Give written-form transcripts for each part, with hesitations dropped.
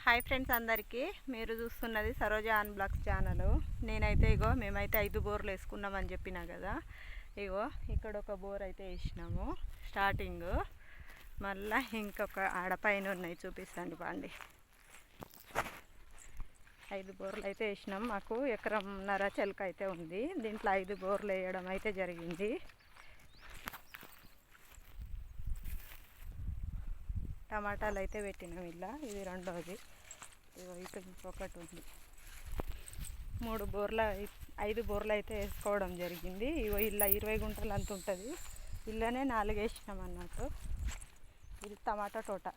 Hi friends అందరికీ, మీరు చూస్తున్నది సరోజ ఆన్ బ్లాగ్స్ ఛానల్. నేనైతే మేమైతే 5 బోర్లు వేసుకున్నామని చెప్పినా కదా. ఇక్కడ ఒక బోర్ అయితే వేసినాము స్టార్టింగ్. మళ్ళీ ఇంకొక ఆడపైన ఉన్నాయి, చూపిస్తాను బాండి. 5 బోర్లు అయితే వేసినాం. మాకు ఎకరంన్నర చెలక అయితే ఉంది. దీంట్లో 5 బోర్లు వేయడం అయితే జరిగింది. టమాటాలు అయితే పెట్టినాం ఇలా. ఇది రెండోది. ఇటు ఇంకొకటి ఉంది. 5 బోర్లు అయితే వేసుకోవడం జరిగింది. ఇలా 20 గుంటలు అంత ఉంటుంది. ఇళ్ళనే 4 వేసినాం అన్నట్టు. ఇది టమాటా తోట.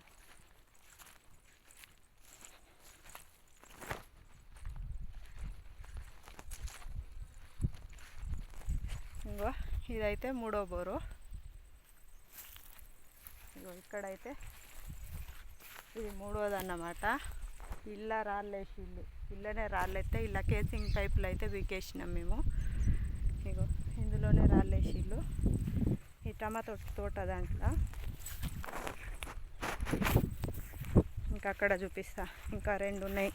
ఇదైతే 3వ బోరు. ఇక్కడైతే ఇది 3వది అన్నమాట. ఇళ్ళనే రాళ్ళైతే ఇలా కేసింగ్ పైపులు అయితే వీకేసినాం మేము. ఇందులోనే రాళ్ళేసి ఇల్లు. ఈ టమాటో తోట దాంట్లో ఇంకా అక్కడ చూపిస్తా, ఇంకా 2 ఉన్నాయి.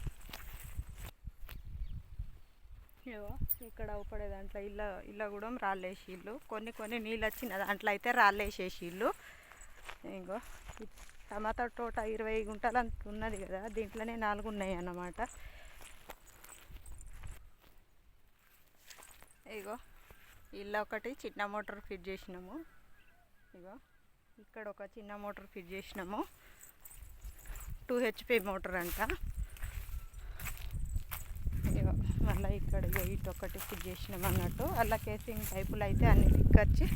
ఇక్కడ ఊపడే దాంట్లో ఇళ్ళ కూడా రాళ్ళేసి ఇల్లు. కొన్ని నీళ్ళు వచ్చిన దాంట్లో అయితే రాళ్ళేసేసి ఇల్లు. టమాటా తోట 20 గుంటలు అంత ఉన్నది కదా. దీంట్లోనే 4 ఉన్నాయి అన్నమాట. ఇలా ఒకటి చిన్న మోటార్ ఫిట్ చేసినాము. ఇక్కడ ఒక చిన్న మోటార్ ఫిట్ చేసినాము. 2 HP మోటార్ అంట. మళ్ళీ ఇక్కడ ఇటు ఒకటి ఫిట్ చేసినాం అన్నట్టు. అలా కేసింగ్ పైపులు అయితే అన్ని తిక్కచ్చి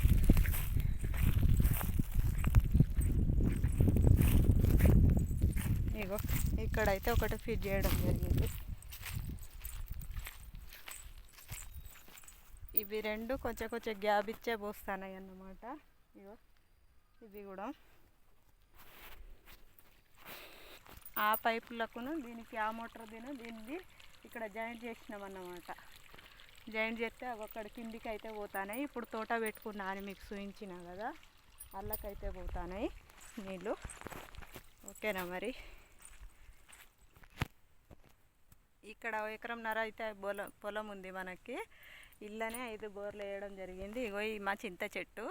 ఇక్కడైతే ఒకటి ఫిట్ చేయడం జరిగింది. ఇవి 2 కొంచెం గ్యాప్ ఇచ్చే పోస్తున్నాయి అన్నమాట. ఇవి కూడా ఆ పైపులకును దీనికి ఆ మోటార్ దీనిది ఇక్కడ జాయింట్ చేసినాం అన్నమాట. జాయింట్ చేస్తే అక్కడ కిందికి అయితే పోతాయి. ఇప్పుడు తోట పెట్టుకున్నా అని మీకు చూపించిన కదా, అల్లకైతే పోతాయి నీళ్ళు. ఓకేనా మరి. ఇక్కడ ఎకరంన్నర అయితే పొలం ఉంది మనకి. ఇళ్ళనే 5 బోర్లు వేయడం జరిగింది. ఈ మా చింత చెట్టు.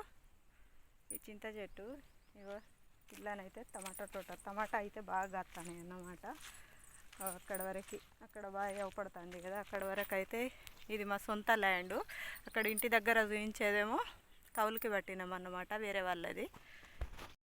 ఈ చింత చెట్టు ఇళ్ళనైతే టమాటా తోట. టమాటా అయితే బాగా కాస్తాయి అన్నమాట. అక్కడ బాగా అవపడుతుంది కదా, అక్కడ వరకు అయితే ఇది మా సొంత ల్యాండ్. అక్కడ ఇంటి దగ్గర చూపించేదేమో కౌలుకి పట్టినాం అన్నమాట, వేరే వాళ్ళది.